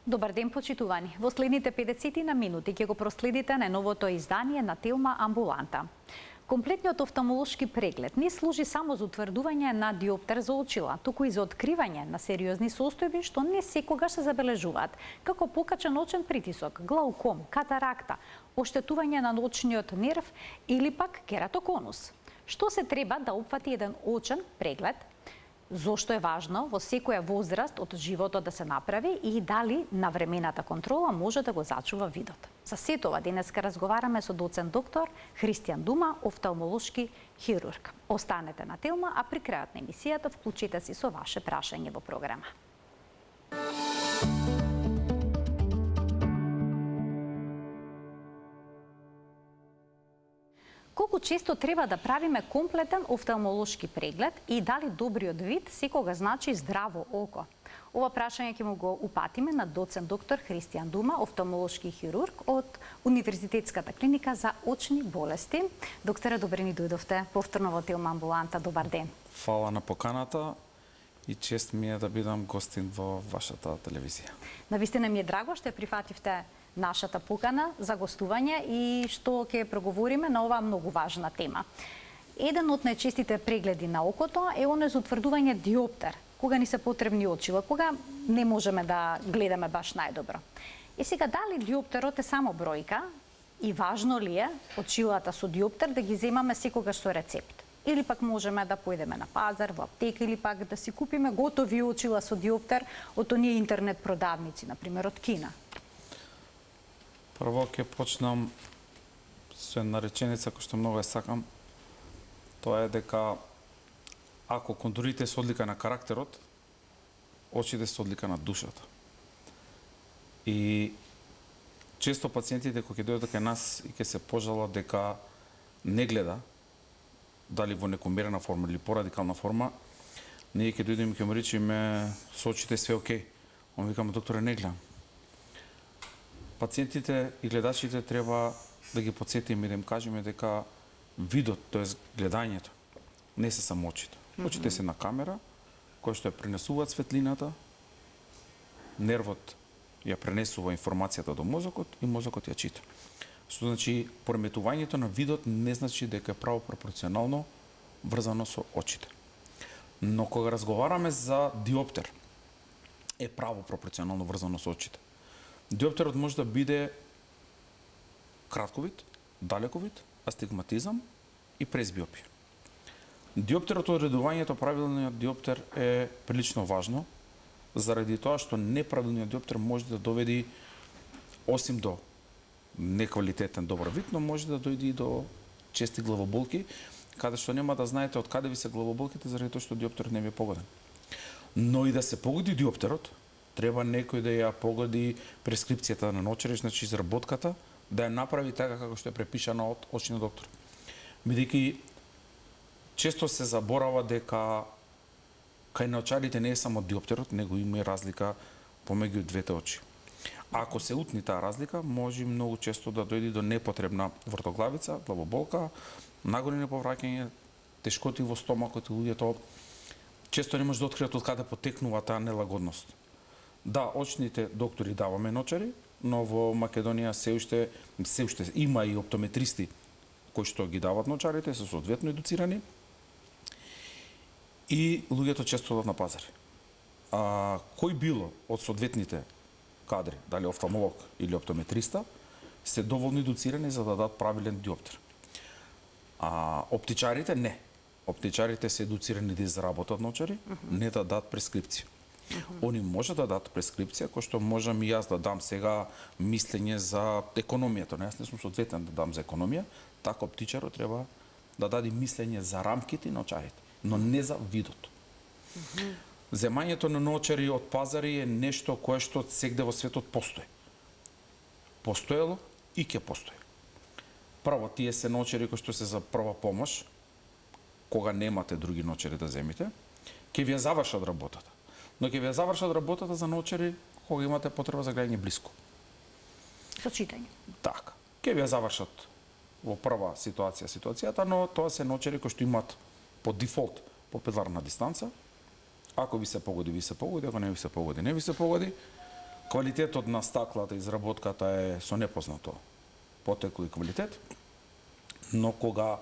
Добар ден, почитувани. Во следните 50 на минути ќе го проследите на новото издание на Телма Амбуланта. Комплетниот офталмолошки преглед не служи само за утврдување на диоптер за очила, туку и за откривање на сериозни состојби што не секогаш се забележуваат, како покачен очен притисок, глауком, катаракта, оштетување на очниот нерв или пак кератоконус. Што се треба да опфати еден очен преглед? Зошто е важно во секоја возраст од животот да се направи и дали навремената контрола може да го зачува видот. За сето тоа денеска разговараме со доцент доктор Христијан Дума, офталмолошки хирург. Останете на Телма, а при крајот на емисијата вклучите се со ваше прашање во програма. Колку често треба да правиме комплетен офталмолошки преглед и дали добриот вид секога значи здраво око? Ова прашање ќе му го упатиме на доцент доктор Христијан Дума, офталмолошки хирург од Универзитетската клиника за очни болести. Докторе, добре ни дојдовте повторно во Телма Амбуланта. Добар ден. Фала на поканата и чест ми е да бидам гостин во вашата телевизија. Навистина ми е драго што прифативте нашата покана за гостување и што ќе проговориме на оваа многу важна тема. Еден од најчестите прегледи на окото е оној за утврдување диоптер, кога ни се потребни очила, кога не можеме да гледаме баш најдобро. И сега, дали диоптерот е само бројка и важно ли е очилата со диоптер да ги земаме секогаш со рецепт? Или пак можеме да појдеме на пазар, во аптека или пак да си купиме готови очила со диоптер од оние интернет продавници, например од Кина? Прво ќе почнам со една реченица која што многу ја сакам. Тоа е дека ако кондурите се одлика на карактерот, очите се одлика на душата. И често пациентите кои ќе дојдат кај нас и ќе се пожалат дека не гледа, дали во некомерена форма или порадикална форма, ние ќе дојдеме и ќе му речеме со очите све окей. Он викаме, докторе, не гледам. Пациентите и гледачите треба да ги потсетиме и да им кажеме дека видот, тоест гледањето, не се само очите. Очите се на камера, која што ја пренесуваат светлината, нервот ја пренесува информацијата до мозокот и мозокот ја чита. Што значи, пореметувањето на видот не значи дека е право пропорционално врзано со очите. Но кога разговараме за диоптер, е право пропорционално врзано со очите. Диоптерот може да биде кратковид, далековид, астигматизам и презбиопија. Диоптерот, одредувањето правилниот диоптер е прилично важно, заради тоа што неправилниот диоптер може да доведи осим до неквалитетен добар вид, но може да дојде и до чести главоболки, каде што нема да знаете од каде ви се главоболките, заради тоа што диоптерот не ви е погоден. Но и да се погоди диоптерот, треба некој да ја погоди прескрипцијата на ночерич, значи изработката, да ја направи така како што е препишана од очниот доктор. Бидејќи често се заборава дека кај наочарите не е само диоптерот, него има и разлика помеѓу двете очи. Ако се утни таа разлика, може многу често да дојде до непотребна вртоглавица, главоболка, нагорни повраќање, тешкоти во стомакот и луѓето често не може да откријат од каде потекнува таа нелагодност. Да, очните доктори даваме ночари, но во Македонија се уште има и оптометристи кои што ги дават ночарите, се соодветно едуцирани. И луѓето често одат на пазари. Кој било од соодветните кадри, дали офталмолог или оптометриста, се доволно едуцирани за да дадат правилен диоптер. Оптичарите не. Оптичарите се едуцирани да изработат ночари, не да дадат прескрипција. Они може да дадат прескрипција, кој што можам и јас да дам сега мислење за економијата. Но јас не сум соодветен да дам за економија, така оптичарот треба да даде мислење за рамките на очарите, но не за видот. Земањето на ночари од пазари е нешто кое што сегде во светот постои. Постоело и ќе постои. Прво, тие се ночари кои што се за прва помош, кога немате други ночари да земите, ќе ви ја завршат работата. Но ќе ви ја завршат работата за ночари кога имате потреба за гледање блиско. Со читање. Така. Ќе ви ја завршат во прва ситуацијата, но тоа се ночари кои што имаат по дефолт по пиларна дистанца. Ако ви се погоди, ви се погоди, ако не ви се погоди, не ви се погоди. Квалитетот на стаклата, изработката е со непознато потекло и квалитет, но кога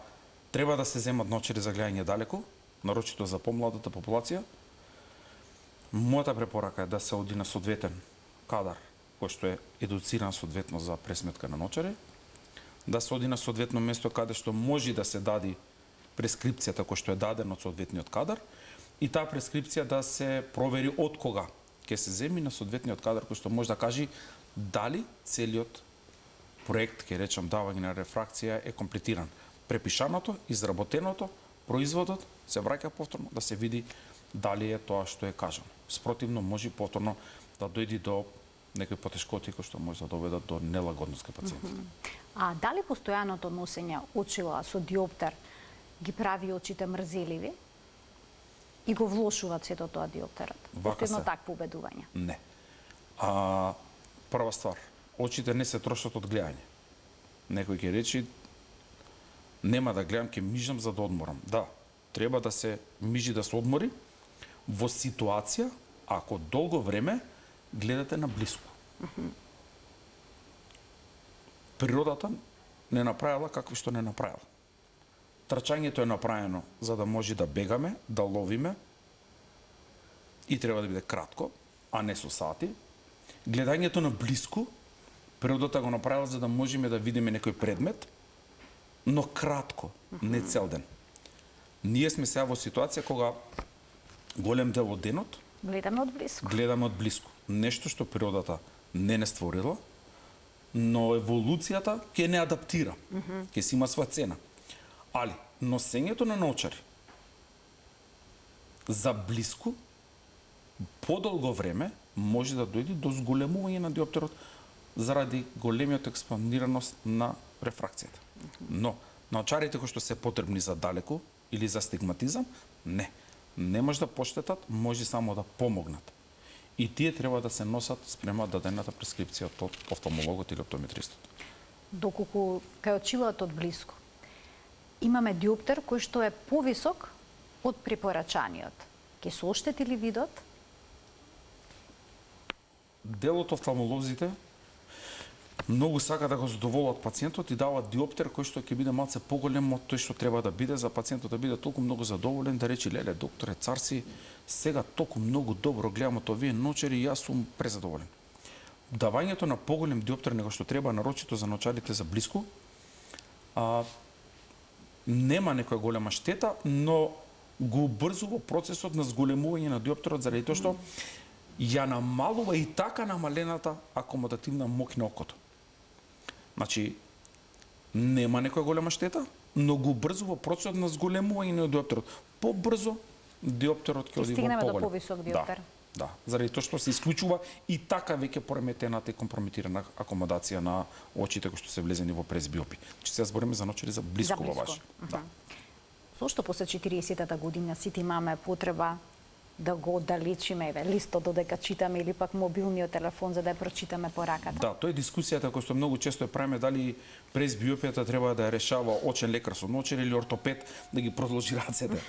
треба да се земат ночери за гледање далеку, нарочито за помладата популација, мојата препорака е да се оди на соодветен кадар, кој што е едуциран соодветно за пресметка на ночери, да се оди на соодветно место каде што може да се даде прескрипцијата кој што е дадена од соодветниот кадар и таа прескрипција да се провери од кога ќе се земи на соодветниот кадар кој што може да кажи дали целиот проект, ќе речам давање на рефракција е комплетиран. Препишаното, изработеното, производот се враќа повторно да се види дали е тоа што е кажано. Спротивно може повторно да дојде до некои потешкоти кои што може да доведат до нелагодност кај пациентите. А дали постојаното носење очила со диоптер ги прави очите мрзеливи и го влошуваат сето тоа диоптерот? Постојано такво убедување? Не. Прва ствар, очите не се трошат од гледање. Некој ќе речи нема да гледам, ќе мижам за да одморам. Да, треба да се мижи да се одмори во ситуација ако долго време гледате на блиску. Природата не направила какви што не направила. Трчањето е направено за да може да бегаме, да ловиме и треба да биде кратко, а не со сати. Гледањето на блиску, природата го направила за да можеме да видиме некој предмет, но кратко, не цел ден. Ние сме сега во ситуација кога голем дел од денот гледаме од блиску. Нешто што природата не створила, но еволуцијата ќе не адаптира. Ќе си има своја цена. Али, носењето на наочари за блиску подолго време може да дојде до зголемување на диоптерот заради големиот експандираност на рефракцијата. Но, наочарите кои што се потребни за далеку или за стигматизам, не може да поштетат, може само да помогнат. И тие треба да се носат спрема дадената прескрипција од офталмологот или оптометристот. Доколку кај очилото од блиску имаме диоптер кој што е повисок од препорачаниот, ќе се оштети ли видот? Дел од офталмолозите многу сака да го задоволат пациентот и дават диоптер кој што ќе биде малце поголем од тој што треба да биде за пациентот да биде толку многу задоволен да рече леле докторе царси сега толку многу добро гледам од овие ночери и јас сум презадоволен. Давањето на поголем диоптер него што треба нарочито за ночарите за блиску нема некоја голема штета, но го убрзува процесот на зголемување на диоптерот заради тоа што ја намалува и така намалената акомодативна моќ на окото. Значи, нема некоја голема штета, но го убрзува процесот на зголемување на диоптерот. Побрзо диоптерот ќе оди во поголем. Стигнеме до повисок диоптер. Да, заради тоа што се исклучува и така веќе пореметената и компрометирана акомодација на очите кои што се влезени во презбиопи. Че сега збориме за ночери за блиску во ваш. Да. Зошто после 40-та година сите имаме потреба да го оддалечиме листот додека читаме или пак мобилниот телефон за да ја прочитаме по раката? Да, тоа е дискусијата која што многу често ја правиме дали презбиопијата треба да ја решава очен лекар со ночер или ортопед да ги продолжи рацете.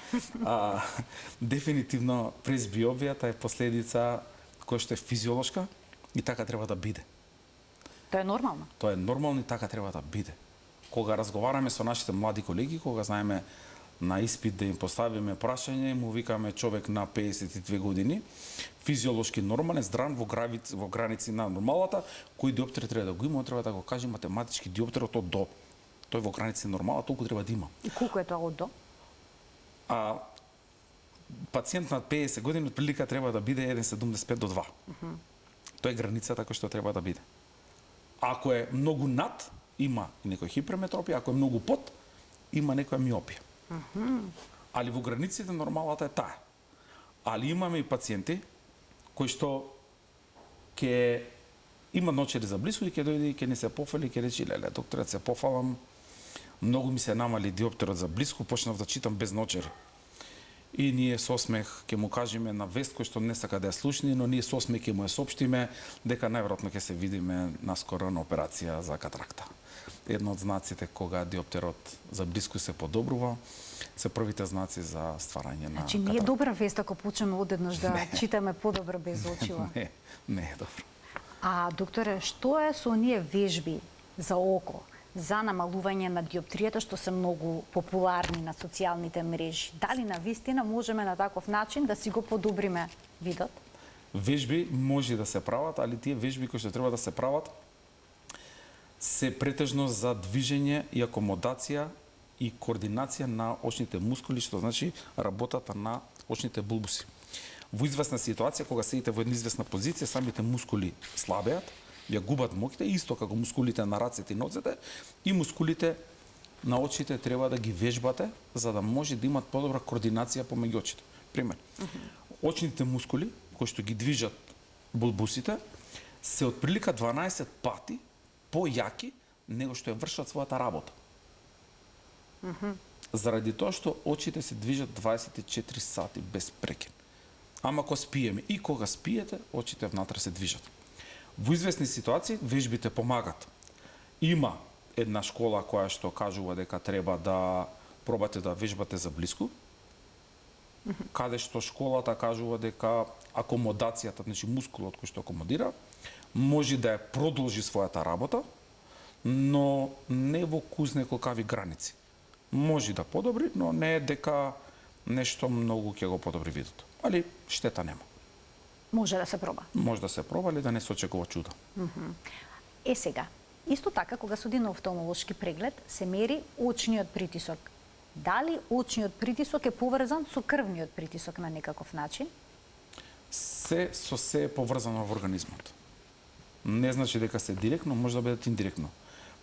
Дефинитивно презбиопијата е последица која што е физиолошка и така треба да биде. Тоа е нормално. Тоа е нормално и така треба да биде. Кога разговараме со нашите млади колеги, кога знаеме на испит да им поставиме прашање, му викаме човек на 52 години, физиолошки нормален, здрав во граници на нормалата, кој диоптер треба да го има, треба да го каже математички диоптерот од до. Тој во граници нормала, толку треба да има. И колку е тоа од до? Пациент над 50 години од прилика треба да биде 1,75 до 2. Тоа е границата која што треба да биде. Ако е многу над, има некоја хиперметропија, ако е многу под, има некоја миопија. Али во границите нормалата е таа. Али имаме и пациенти кои што ќе има ночери за блиску и ќе дојде и ќе не се пофали и ќе рече леле докторе се пофалам, многу ми се намали диоптерот за блиску, почнав да читам без ночери. И ние со смех ќе му кажеме на вест кој што не сака да ја слушне, но ние со смех ќе му ја соопштиме дека најверојатно ќе се видиме наскоро на операција за катаракта. Едно од знаците кога диоптерот за блиску се подобрува, се првите знаци за стварање на катаракта. Значи не е добра вест ако почнеме одеднаш да читаме подобро без очила. Не е добро. А, докторе, што е со оние вежби за око, за намалување на диоптријата, што се многу популарни на социјалните мрежи? Дали на вистина можеме на таков начин да си го подобриме видот? Вежби може да се прават, али тие вежби кои што треба да се прават се претежно за движење и акомодација и координација на очните мускули, што значи работата на очните булбуси. Во известна ситуација, кога седите во една известна позиција, самите мускули слабеат, ја губат моќта, исто како мускулите на рацете и ноцете, и мускулите на очите треба да ги вежбате, за да може да имат подобра координација помеѓу очите. Пример, очните мускули, кои што ги движат булбусите, се отприлика 12 пати појаки него што ја вршат својата работа. Заради тоа што очите се движат 24 сати без прекин. Ама кога спиеме и кога спиете, очите внатре се движат. Во известни ситуации вежбите помагат. Има една школа која што кажува дека треба да пробате да вежбате за блиску, каде што школата кажува дека акомодацијата, значи мускулот кој што акомодира, може да ја продолжи својата работа, но не во кузне колкави граници. Може да подобри, но не е дека нешто многу ќе го подобри видот. Али штета нема. Може да се проба. Може да се проба, али да не се очекува чудо. Е сега, исто така, кога се оди на офталмолошки преглед, се мери очниот притисок. Дали очниот притисок е поврзан со крвниот притисок на некаков начин? Се е поврзано во организмот. Не значи дека се директно, може да биде индиректно.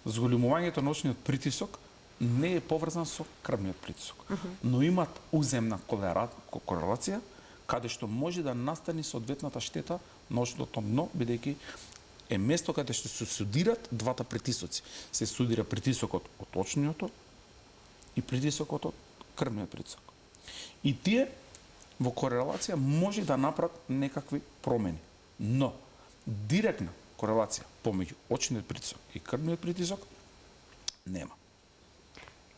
Зголемувањето на очниот притисок не е поврзан со крвниот притисок, но имат уземна корелација, каде што може да настани соодветната штета на очното дно, бидејќи е место каде што се студират двата притисоци. Се студира притисокот од очниото и притисокот од крвниот притисок. И тие во корелација може да направат некакви промени, но директна корелација помеѓу очниот притисок и крвниот притисок нема.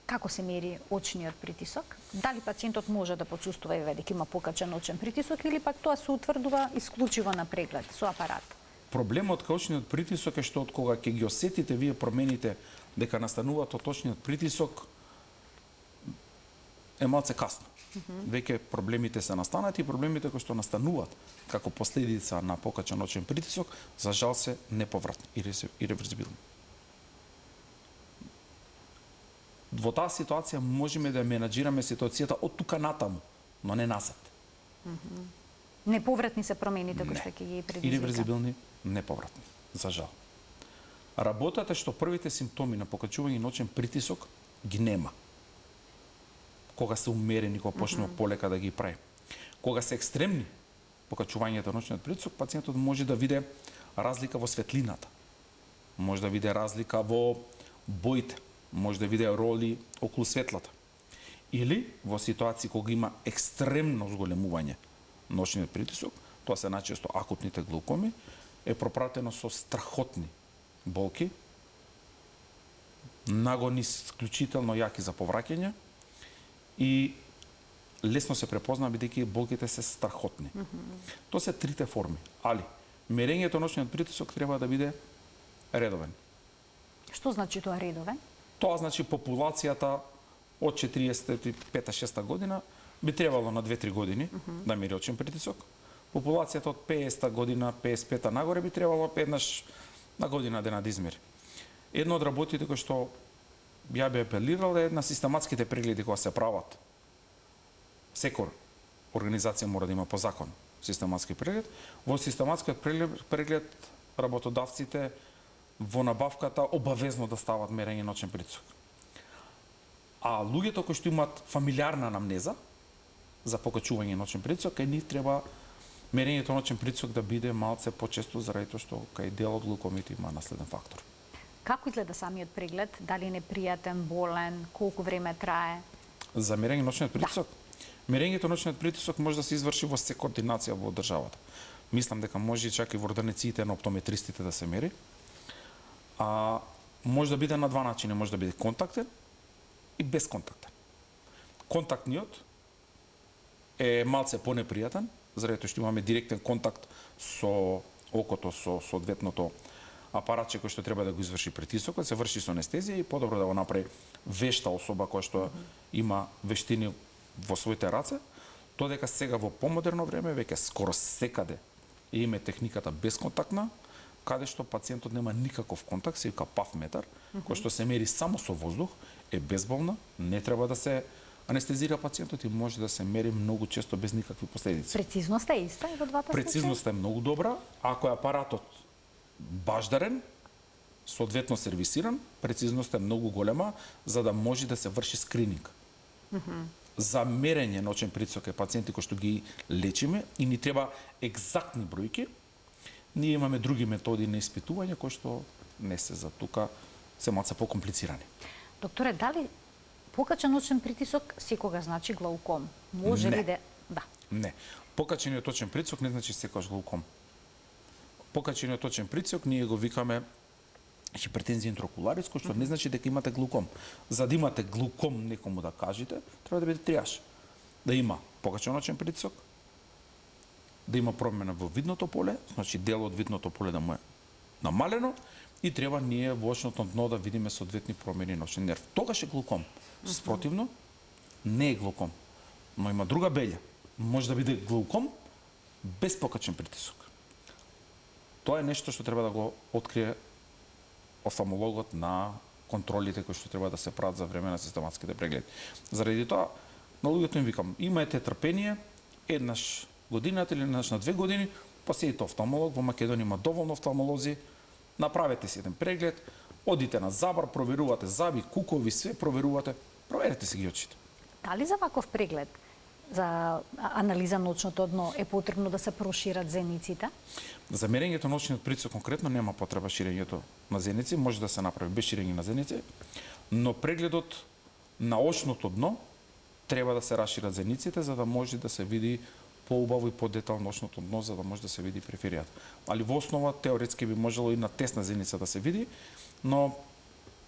Како се мери очниот притисок? Дали пациентот може да почувствува дека има покачен очен притисок или пак тоа се утврдува исклучиво на преглед со апарат? Проблемот кај очниот притисок е што од кога ќе ги осетите вие промените дека настануваат од очниот притисок е малце касно. Веќе проблемите се настанати и проблемите кои што настануваат како последица на покачен очен притисок, за жал се неповратни, иреверзибилни. Во таа ситуација можеме да менаџираме ситуацијата од тука натаму, но не назад. Неповратни се промените кои што ќе ги предизвика. Иреверзибилни, неповратни, за жал. Работата што првите симптоми на покачување на очен притисок ги нема. Кога се умерени, кога почнува полека да ги прави. Кога се екстремни покачувањето на очниот притисок, пациентот може да види разлика во светлината. Може да види разлика во боите, може да види роли околу светлата. Или во ситуации кога има екстремно зголемување на очниот притисок, тоа се најчесто акутните глаукоми, е пропратено со страхотни болки, нагони исклучително јаки за повраќање и лесно се препознава бидејќи болките се страхотни. Тоа се трите форми, али мерењето на очниот притисок треба да биде редовен. Што значи тоа редовен? Тоа значи популацијата од 45-6 година би требало на 2-3 години да мери очен притисок. Популацијата од 50 година, 55 нагоре би требало еднаш на година да измери. Едно од работите кои што ја би апелирал е на систематските прегледи кои се прават. Секоја организација мора да има по закон систематски преглед. Во систематскиот преглед работодавците во набавката обавезно да стават мерење на очен притисок. А луѓето кои што имаат фамилиарна анамнеза за покачување на очен притисок, кај нив треба мерењето на очен притисок да биде малце почесто заради тоа што кај дел од глаукомите има наследен фактор. Како изгледа самиот преглед? Дали непријатен, болен, колку време трае? За мерење на очниот притисок? Мерењето на очниот притисок може да се изврши во секоја ординација во државата. Мислам дека може чак и во ординациите на оптометристите да се мери. Може да биде на два начини, може да биде контактен и безконтактен. Контактниот е малце понепријатен, заради тоа што имаме директен контакт со окото со соодветното апаратче кој што треба да го изврши притисокот, се врши со анестезија и подобро да го направи вешта особа која што има вештини во своите раце, додека сега во помодерно време веќе скоро секаде има техниката бесконтактна, каде што пациентот нема никаков контакт, се вика паф метар, кој што се мери само со воздух, е безболна, не треба да се анестезира пациентот и може да се мери многу често без никакви последици. Прецизноста е иста и во двата случаи? Прецизноста е многу добра, ако е апаратот баждарен, соодветно сервисиран, прецизноста е многу голема за да може да се врши скрининг. За мерење ночен притисок е пациенти кои што ги лечиме и ни треба екзактни бројки. Ние имаме други методи на испитување кои што не се за тука, се малце покомплицирани. Докторе, дали покачен ночен притисок секогаш значи глауком? Може Не. ли да? Не. Покачениот точен притисок не значи секогаш глауком. Покачениот точен притисок ние го викаме хипертензија интраокуларис, кој што не значи дека имате глауком. За да имате глауком некому да кажете, треба да биде триаж. Да има покачен ночен притисок, да има промена во видното поле, значи дел од видното поле да му е намалено и треба ние во очното дно да видиме соодветни промени на очен нерв. Тогаш е глауком. Спротивно, не е глауком. Но има друга белја. Може да биде глауком без покачен притисок. Тоа е нешто што треба да го открие офталмологот на контролите кои што треба да се прават за време на систематските прегледи. Заради тоа, на луѓето им викам, имајте трпение, еднаш годината или еднаш на 2 години, посетите офталмолог, во Македонија има доволно офталмолози, направете си еден преглед, одите на забар, проверувате заби, кукови, све проверувате, проверете си ги очите. Дали за ваков преглед за анализа ночното дно е потребно да се прошират зениците? За мерењето ночниот притисок конкретно нема потреба ширењето на зеници, може да се направи без ширење на зеници, но прегледот на очното дно треба да се расшират зениците за да може да се види поубаво и подетално ночното дно за да може да се види периферијата. Али во основа теоретски би можело и на тесна зеница да се види, но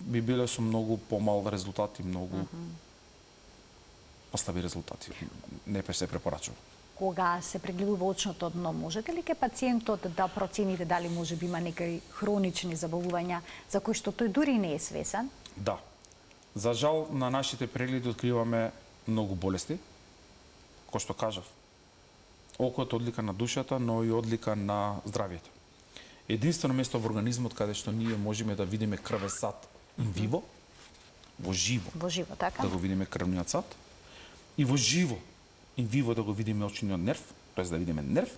би биле со многу помал резултати, многу ослаби резултати. Не се препорачува. Кога се прегледува очното дно, можете ли ке пациентот да процените дали може би има некои хронични заболувања за кои што тој дури не е свесен? Да. За жал на нашите прегледи откриваме многу болести, кој што кажав. Окото одлика на душата, но и одлика на здравието. Единствено место во организмот каде што ние можеме да видиме крвен сад ин виво, во живо. Во живо, така? Да го видиме крвниот сад и во живо ин виво да го видиме очниот нерв, тоест да видиме нерв,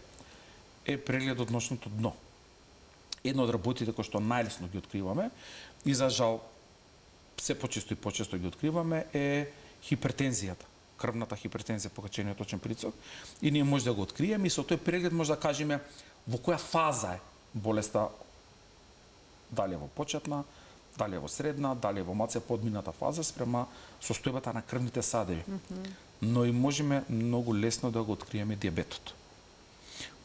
е прегледот ночното дно. Едно од работите кои што најлесно ги откриваме и за жал се почесто и почесто ги откриваме е хипертензијата, крвната хипертензија, покачениот точен притисок, и ние може да го откриеме и со тој преглед може да кажеме во која фаза е болеста, дали е во почетна, дали е во средна, дали е во малце подмината фаза спрема состојбата на крвните садеви. Но и можеме многу лесно да го откриеме дијабетот.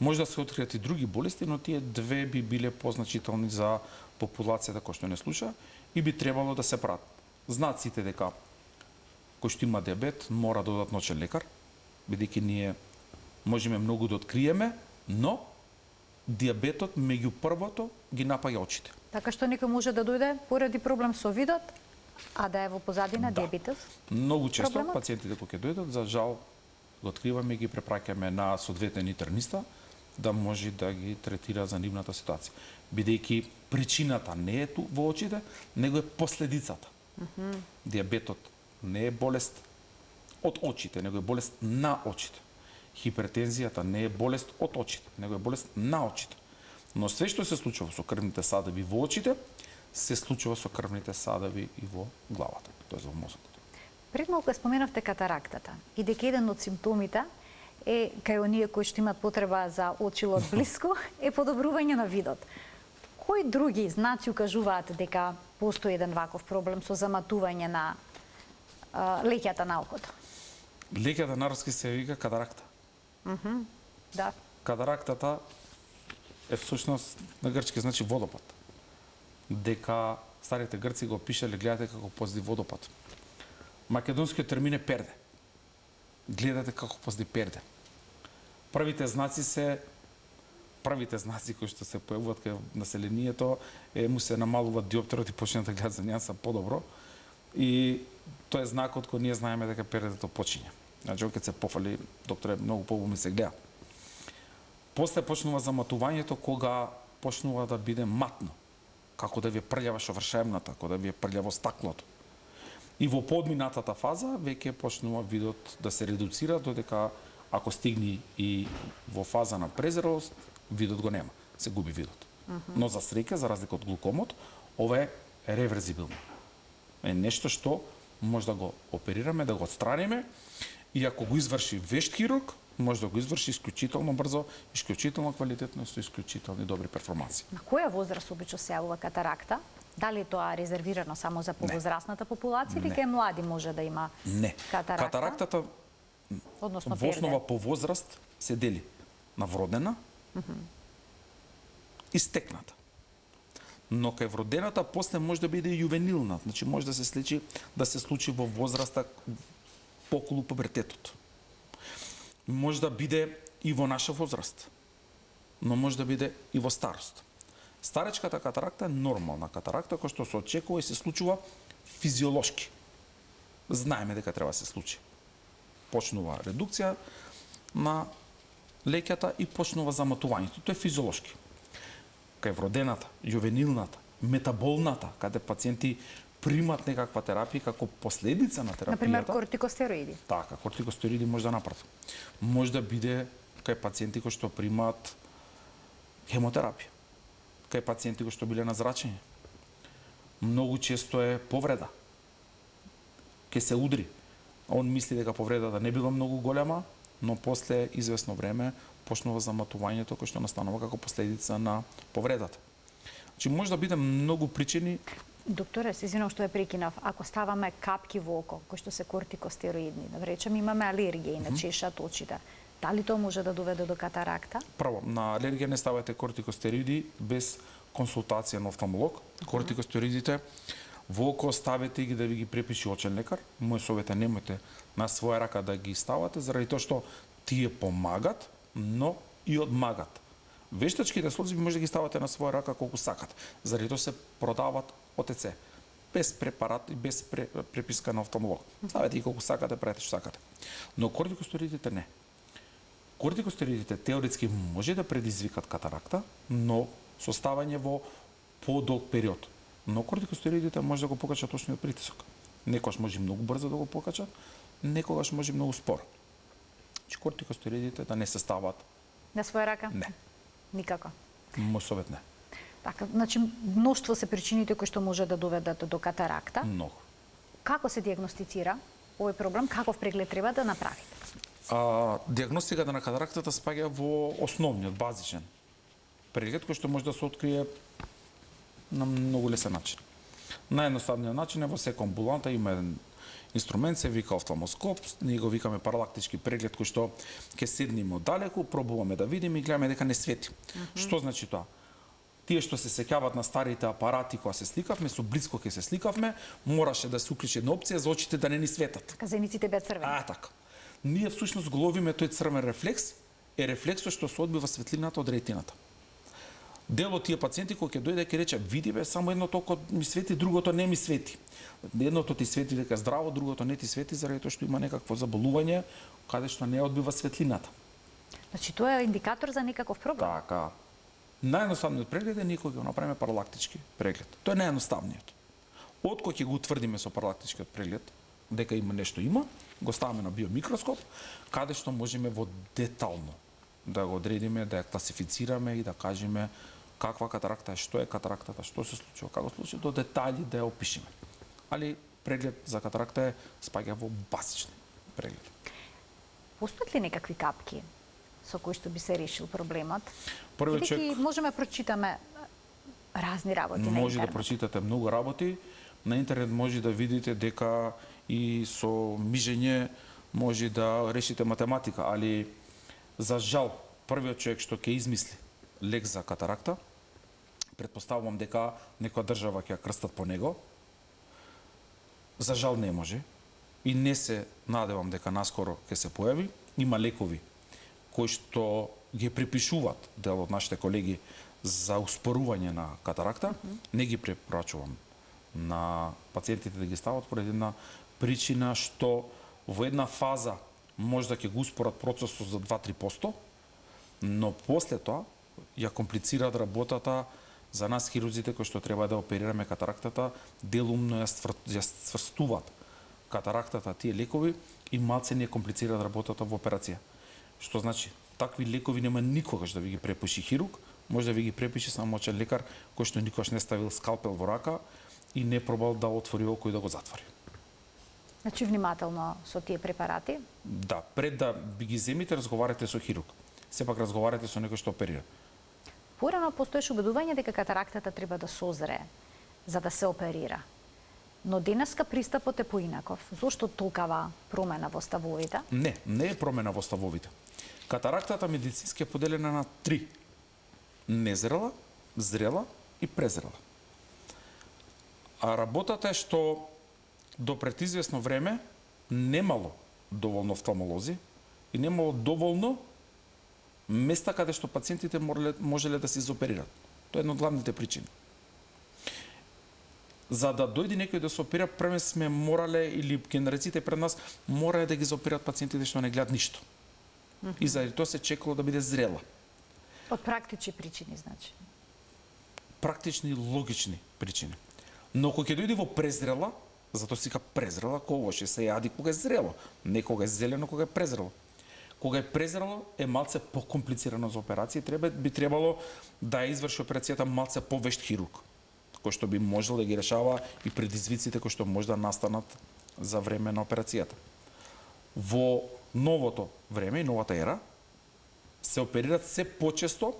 Може да се откријат и други болести, но тие две би биле позначителни за популацијата која што не слуша и би требало да се прават. Знаат сите дека кој што има дијабет мора да одат ночен лекар, бидејќи ние можеме многу да откриеме, но дијабетот меѓу првото ги напаѓа очите. Така што некој може да дојде поради проблем со видот, а да е во позадина Да. дијабетес? Многу често Проблемот? пациентите кои ќе дојдат, за жал го откриваме и ги препраќаме на соодветен интерниста да може да ги третира за нивната ситуација. Бидејќи причината не е ту во очите, него е последицата. Дијабетот не е болест од очите, него е болест на очите. Хипертензијата не е болест од очите, него е болест на очите. Но све што се случува со крвните садови во очите, се случува со крвните садови и во главата, тоест во мозокот. Пред малку споменавте катарактата и дека еден од симптомите е кај оние кои што имаат потреба за очило од блиску е подобрување на видот. Кои други знаци укажуваат дека постои еден ваков проблем со заматување на леќата на окото? Леќата народски се вика катаракта. Да. Катарактата е всушност на грчки значи водопад. Дека старите грци го пишале, гледате како позди водопад. Македонскиот термин е перде. Гледате како позди перде. Првите знаци се првите знаци кои што се појавуваат кај населението му се намалува диоптерот и почне да гледа за њанса подобро. И тоа е знакот кој ние знаеме дека пердето почиња. Значи, кога се пофали, докторе, многу побуми се гледа. После почнува заматувањето кога почнува да биде матно, како да ви е прљава шовршемната, како да ви е прљаво стаклото. И во подминатата фаза веќе почнува видот да се редуцира, додека ако стигни и во фаза на презрелост, видот го нема, се губи видот. Но за среќа, за разлика од глукомот, ова е реверзибилно. Е нешто што може да го оперираме, да го отстраниме, и ако го изврши вешт хирург, може да го изврши исклучително брзо, исклучително квалитетно и со исклучителни добри перформанси. На која возраст обично се јавува катаракта? Дали е тоа резервирано само за повозрастната популација или кај млади може да има катаракта? Катарактата Односно во основа по возраст се дели на вродена и стекната. Но кај вродената после може да биде и јувенилна, значи може да се случи во возраста околу пубертетот. Може да биде и во наша возраст, но може да биде и во старост. Старечката катаракта е нормална катаракта која што се очекува и се случува физиолошки. Знаеме дека треба да се случи. Почнува редукција на леќата и почнува заматувањето. Тоа е физиолошки. Кај вродената, јувенилната, метаболната, каде пациенти примат некаква терапија како последица на терапијата. Например, кортикостероиди. Така, кортикостероиди може да направат. Може да биде кај пациенти кои што примаат хемотерапија, кај пациенти кои што биле на зрачење. Многу често е повреда. Ке се удри. Он мисли дека повредата не била многу голема, но после известно време почнува заматувањето кој што настанува како последица на повредата. Значи може да биде многу причини. Докторе, се извинувам што ја прекинав. Ако ставаме капки во око, кои што се кортикостероидни, да речем имаме алергија и на чешат очите, дали тоа може да доведе до катаракта? Прво, на алергија не ставате кортикостероиди без консултација на офталмолог. Кортикостероидите во око ставете ги да ви ги препиши очен лекар. Мој совет е немојте на своја рака да ги ставате, заради тоа што тие помагат, но и одмагат. Вештачките слоци може да ги ставате на своја рака колку сакат, заради тоа се продаваат ОТЦ, без препарат и без преписка на офталмолог. Ставете ги колку сакате, правите што сакате. Но кортикостероидите не. Кортикостероидите теоретски може да предизвикат катаракта, но со ставање во подолг период. Но кортикостероидите може да го покачат очниот притисок. Некогаш може многу брзо да го покачат, некогаш може многу споро. Значи кортикостероидите да не се стават на своја рака? Не. Никако. Мој совет не. Така, значи мноштво се причините кои што може да доведат до катаракта. Многу. Како се диагностицира овој проблем? Каков преглед треба да направите? Диагностиката на катарактата спаѓа во основниот, базичен преглед кој што може да се открие на многу лесен начин. Наједноставниот начин е во секоја амбуланта има еден инструмент, се вика офталмоскоп, ние го викаме паралактички преглед кој што ќе седнеме оддалеку, пробуваме да видиме и гледаме дека не свети. Што значи тоа? Тие што се сеќаваат на старите апарати кога се сликавме, со блиско ќе се сликавме, мораше да се уклучи една опција за очите да не ни светат. Казениците беа црвени. Така. Ние всушност го ловиме тој црвен рефлекс, е рефлексот што се одбива светлината од ретината. Дел од тие пациенти кои ќе дојде ќе рече види бе само едно толку ми свети, другото не ми свети. Едното ти свети дека здраво, другото не ти свети заради тоа што има некакво заболување каде што не одбива светлината. Значи тоа е индикатор за некаков проблем. Така. Наједноставниот преглед е никој ќе го направиме паралактички преглед. Тоа е наједноставниот. Откој ќе го утврдиме со паралактичкиот преглед дека има нешто го ставаме на биомикроскоп, каде што можеме во детално да го одредиме, да ја класифицираме и да кажеме каква катаракта е, што е катарактата, што се случува, како се случи, до детали да ја опишеме. Али преглед за катаракта е спаѓа во базични прегледи. Постојат ли некакви капки со кои што би се решил проблемот? Првиот човек можеме да прочитаме разни работи на може интернет. да прочитате многу работи, на интернет може да видите дека и со мижење може да решите математика, али за жал првиот човек што ќе измисли лек за катаракта, претпоставувам дека некоја држава ќе ја крстат по него. За жал не може и не се надевам дека наскоро ќе се појави. Има лекови кои што ги препишуваат дел од нашите колеги за успорување на катаракта, не ги препорачувам на пациентите да ги стават поради една причина што во една фаза може да ќе го успорат процесот за 2-3%, но после тоа ја комплицираат работата за нас хирурзите кои што треба да оперираме катарактата, делумно ја сврстуваат катарактата тие лекови и малце не комплицираат работата во операција. Што значи, такви лекови нема никогаш да ви ги препиши хирург, може да ви ги препише само мочен лекар кој што никогаш не ставил скалпел во рака и не пробал да отвори око и да го затвори. Значи внимателно со тие препарати? Да, пред да би ги земите, разговарате со хирург. Сепак разговарате со некој што оперира. Порано постоеше убедување дека катарактата треба да созрее за да се оперира. Но денеска пристапот е поинаков. Зошто толкава промена во ставовите? Не е промена во ставовите. Катарактата медицински е поделена на 3. Незрела, зрела и презрела. А работата е што до пред известно време немало доволно офталмолози и немало доволно места каде што пациентите можеле да се изоперираат. Тоа е една од главните причини. За да дојде некој да се оперира, прве сме морале, или генерациите пред нас, морале да ги заоперираат пациентите што не гледат ништо. И заради тоа се чекало да биде зрела. Од практични причини, значи? Практични, логични причини. Но кога ќе дојде во презрела, затоа се вика презрела, кога ќе се јади кога е зрело, не кога е зелено, кога е презрело. Кога е презрело е малце покомплицирано за операција, би требало да ја изврши операцијата малце повешт хирург, кој што би можел да ги решава и предизвиците кои што може да настанат за време на операцијата. Во новото време и новата ера се оперираат се почесто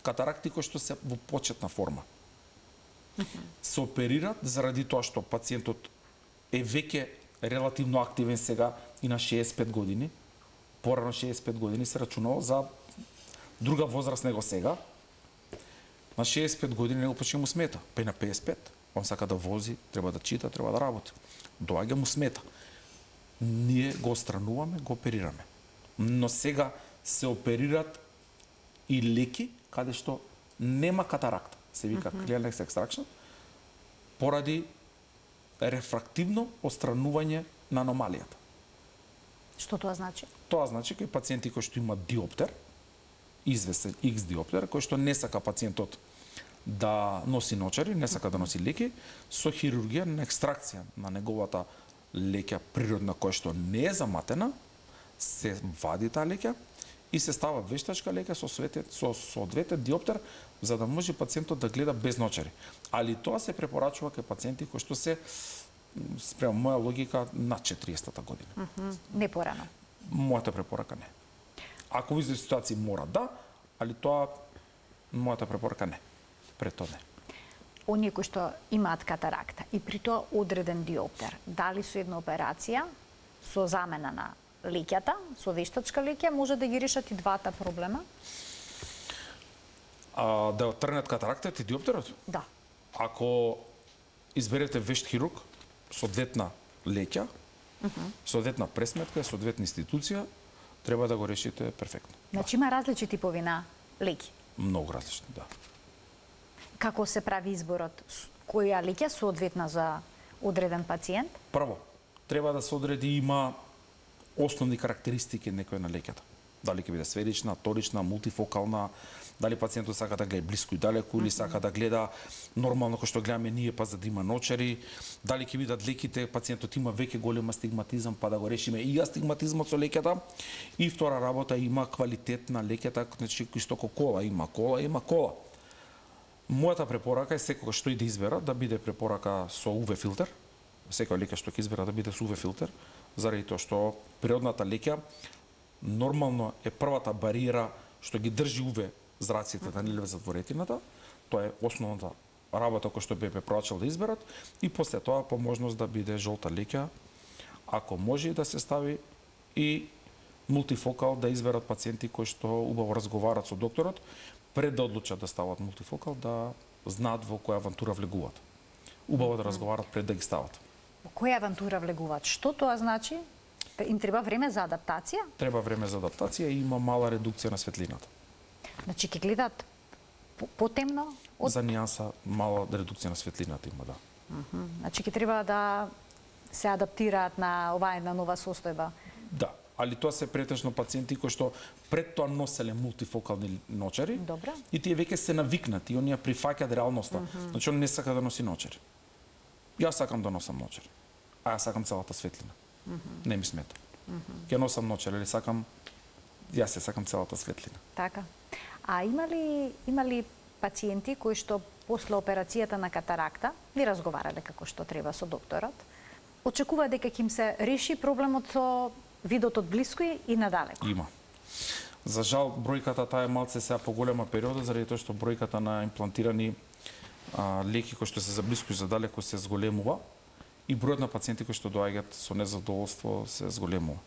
катаракти кои што се во почетна форма. Се оперираат заради тоа што пациентот е веќе релативно активен сега и на 65 години. Порано 65 години се рачунало за друга возраст него сега. На 65 години него почне му смета. Па и на 55. Он сака да вози, треба да чита, треба да работи. Доаѓа му смета. Ние го отстрануваме, го оперираме. Но сега се оперираат и леки каде што нема катаракта. Се вика clear lens extraction, поради рефрактивно отстранување на аномалијата. Што тоа значи? Тоа значи кои пациенти кои што имаат диоптер, известен X диоптер, кој што не сака пациентот да носи ночари, не сака да носи леки, со хирургија на екстракција на неговата леќа природна која што не е заматена, се вади таа леќа и се става вештачка леќа со соодветен диоптер за да може пациентот да гледа без ночари. Али тоа се препорачува кај пациенти кои што се спрема моја логика над 40-та година. Не порано. Мојата препорака не. Ако во изни ситуации мора да, али тоа мојата препорака не. Пред тоа не. Оние кои што имаат катаракта и при тоа одреден диоптер, дали со една операција, со замена на леќата, со вештачка леќа, може да ги решат и двата проблема? Да отрнат катарактата и диоптерот? Да. Ако изберете вешт хирург, соодветна леќа, соодветна пресметка, соодветна институција, треба да го решите перфектно. Значи има различни типови на леки? Многу различни, да. Како се прави изборот? Која леќа соодветна за одреден пациент? Прво, треба да се одреди има основни карактеристики некоја на леќата. Дали ќе биде сферична, торична, мултифокална, дали пациентот сака да гледа блиску и далеку или сака да гледа нормално кој што гледаме ние па за да има ночари, дали ќе бидат леките, пациентот има веќе голем астигматизам па да го решиме и астигматизмот со леќата. И втора работа има квалитет на леќата, значи исто како кола, има кола. Мојата препорака е секогаш што и да избера да биде препорака со UV филтер. Секој леќа што ќе избера да биде со UV филтер, заради тоа што природната леќа нормално е првата бариера што ги држи UV зраците да не влезат во ретината. Тоа е основната работа која што би препорачал да изберат и после тоа по можност да биде жолта леќа, ако може да се стави и мултифокал да изберат пациенти кои што убаво разговарат со докторот пред да одлучат да стават мултифокал, да знаат во која авантура влегуваат. Убаво да разговарат пред да ги стават. Во која авантура влегуваат? Што тоа значи? Им треба време за адаптација? Треба време за адаптација и има мала редукција на светлината. Значи ќе гледаат потемно? За нијанса мала редукција на светлината има, да. Значи ќе треба да се адаптираат на оваа една нова состојба. Да, али тоа се претежно пациенти кои што пред тоа носеле мултифокални ночари. Добра. И тие веќе се навикнати, оние прифаќаат реалноста. Значи он не сака да носи ночари. Јас сакам да носам ночари. А јас сакам целата светлина. Не ми смета. Ќе носам ночари, или сакам јас сакам целата светлина. Така. А има ли пациенти кои што после операцијата на катаракта ви разговарале како што треба со докторот, очекува дека ќе им се реши проблемот со видот од блиску и надалеку? Има. За жал, бројката таа е малце сега поголема периода, заради тоа што бројката на имплантирани леки кои што се за блиску и за далеку се зголемува и бројот на пациенти кои што доаѓаат со незадоволство се зголемува.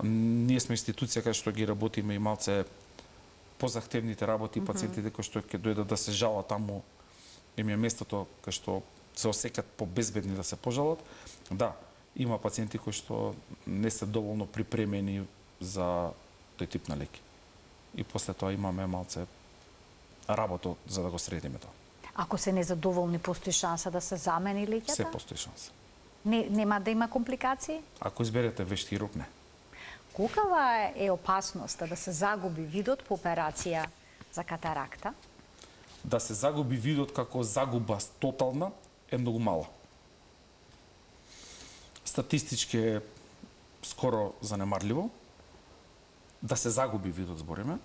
Ние сме институција кај што ги работиме и малце позахтевните работи, пациентите кои што ќе дојдат да се жалат таму, им е местото кај што се осекат побезбедни да се пожалат. Да, има пациенти кои што не се доволно припремени за тој тип на леки. И после тоа имаме малце работа за да го средиме тоа. Ако се незадоволни, постои шанса да се замени леката? Се постои шанса. Нема да има компликации? Ако изберете вешт хирург, не. Колкава е опасноста да се загуби видот по операција за катаракта? Да се загуби видот како загуба тотална е многу мала. Статистички е скоро занемарливо да се загуби видот, збориме,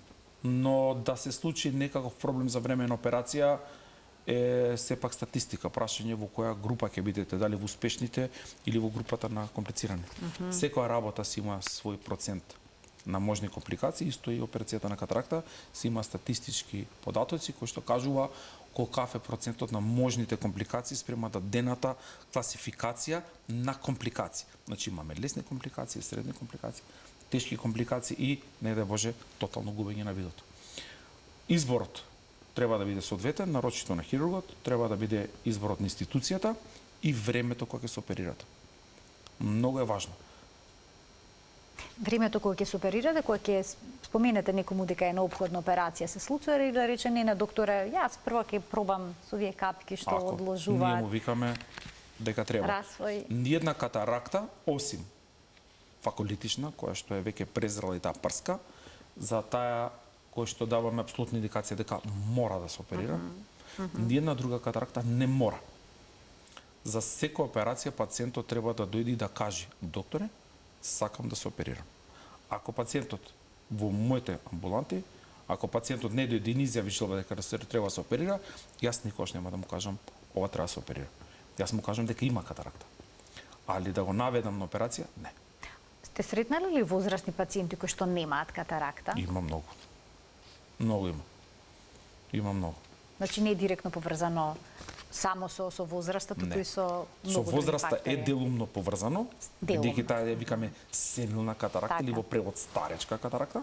но да се случи некаков проблем за време на операција е сепак статистика, прашање во која група ќе бидете, дали во успешните или во групата на комплицирани. Секоја работа си има свој процент на можни компликации, исто и операцијата на катаракта си има статистички податоци кои што кажува колкав е процентот на можните компликации спрема дадената класификација на компликации. Значи имаме лесни компликации, средни компликации, тешки компликации и, не дај Боже, тотално губење на видот. Изборот треба да биде соодветен, нарочито на хирургот, треба да биде изборот на институцијата и времето кога ќе се оперирате. Многу е важно. Времето кога ќе се оперирате, кога ќе споменете некому дека е неопходна операција, се случува или да рече не на докторе, јас прво ќе пробам со овие капки што одложуваат. Ние му викаме дека треба. Расвој. Ниедна катаракта, осим факулитична, која што е веќе презрела и таа прска, за таа кој што даваме апсолутна индикација дека мора да се оперира, ниедна друга катаракта не мора. За секоја операција пациентот треба да дојде и да каже: докторе, сакам да се оперирам. Ако пациентот во моите амбуланти, ако пациентот не дојде и не изјави желба дека треба да се оперира, јас никогаш нема да му кажам ова треба да се оперира. Јас му кажам дека има катаракта. Али да го наведам на операција, не. Сте сретнали ли возрастни пациенти кои што немаат катаракта? Има многу. Многу има. Има многу. Значи не е директно поврзано само со возраста, туку и со многу други возраста фактори. е делумно поврзано, бидејќи таа ја викаме сенилна катаракта или во превод старечка катаракта.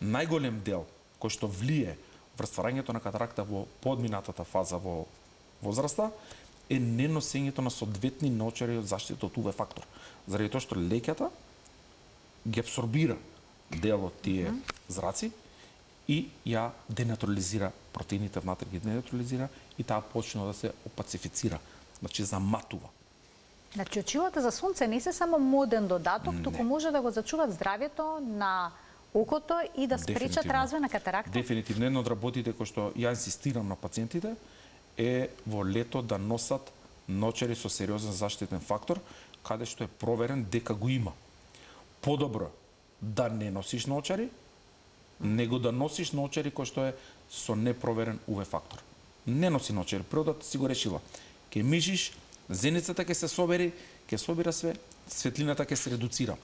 Најголем дел кој што влие врз стварањето на катаракта во подминатата фаза во возраста е неносењето на соодветни научари од заштита од УВ фактор. Заради тоа што лекјата ги абсорбира дел од тие зраци и ја денатурализира протеините внатре, ги денатурализира и таа почна да се опацифицира, значи заматува. Значи очилата за сонце не се само моден додаток, туку може да го зачуваат здравјето на окото и да спречат развој на катаракта? Дефинитивно, едно од работите кои што ја инсистирам на пациентите е во лето да носат ночери со сериозен заштитен фактор, каде што е проверен дека го има. Подобро да не носиш ночари, него да носиш ночари кој што е со непроверен УВ фактор. Не носи ночари, природата си го решила. Ке мижиш, зеницата ќе се собери, ќе собира све, светлината ќе се редуцира.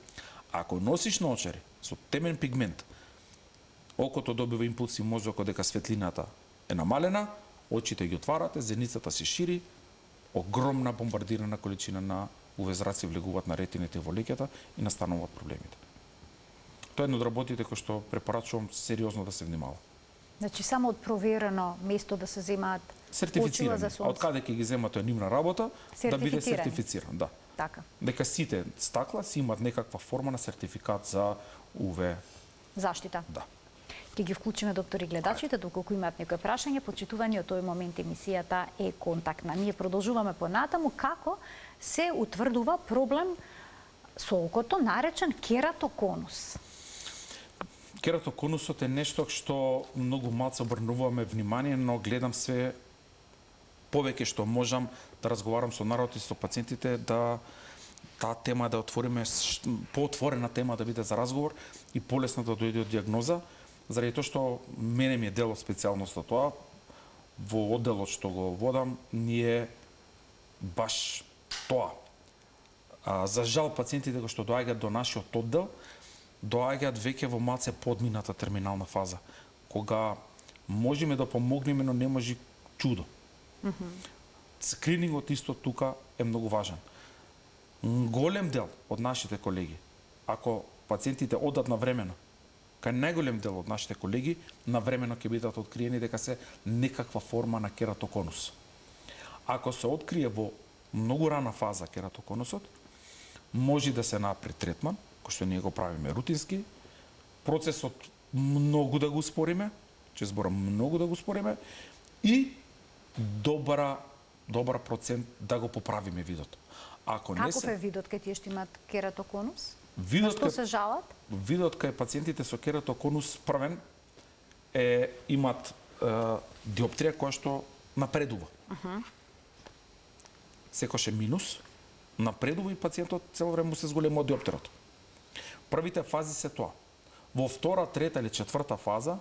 Ако носиш ночари со темен пигмент, окото добива импулси, мозокот дека светлината е намалена, очите ги отварате, зеницата се шири, огромна бомбардирана количина на УВ зраци влегуваат на ретините во лекјата и настануваат проблемите. Тоа е едно од работите кои што препорачувам сериозно да се внимава. Значи само од проверено место да се земаат очила за сонце. Од каде ќе ги земате нивна работа, да биде сертифициран, да. Така. Дека сите стакла си имат некаква форма на сертификат за УВ. Заштита. Да. Ќе ги вклучиме доктори гледачите, доколку имаат некој прашање, почитувани од тој момент емисијата е контактна. Ние продолжуваме понатаму како се утврдува проблем со окото наречен кератоконус. Кератоконусот е нешто што многу малце обрнуваме внимание, но гледам се повеќе што можам да разговарам со народ и со пациентите, да таа тема да отвориме, поотворена тема да биде за разговор и полесно да дојде од диагноза, заради тоа што мене ми е дел од специјалноста тоа. Во одделот што го водам, ние баш тоа. За жал, пациентите кои што доаѓаат до нашиот оддел, доаѓаат веќе во малце подмината терминална фаза, кога можеме да помогнеме, но не може чудо. Скринингот исто тука е многу важен. Голем дел од нашите колеги, ако пациентите одат навремено, кај најголем дел од нашите колеги, навремено ќе бидат откриени дека се некаква форма на кератоконус. Ако се открие во многу рана фаза кератоконусот, може да се направи третман, кој што ние го правиме рутински, процесот многу да го успориме, че зборам многу да го успориме, и добар процент да го поправиме видот. Ако не Каков е видот кај тие што имаат кератоконус? Видот што се жалат? Видот кај пациентите со кератоконус првен имат диоптрија која што напредува. Секојаш е минус, напредува и пациентот цело време му се зголемува диоптерот. Првите фази се тоа. Во втора, трета или четврта фаза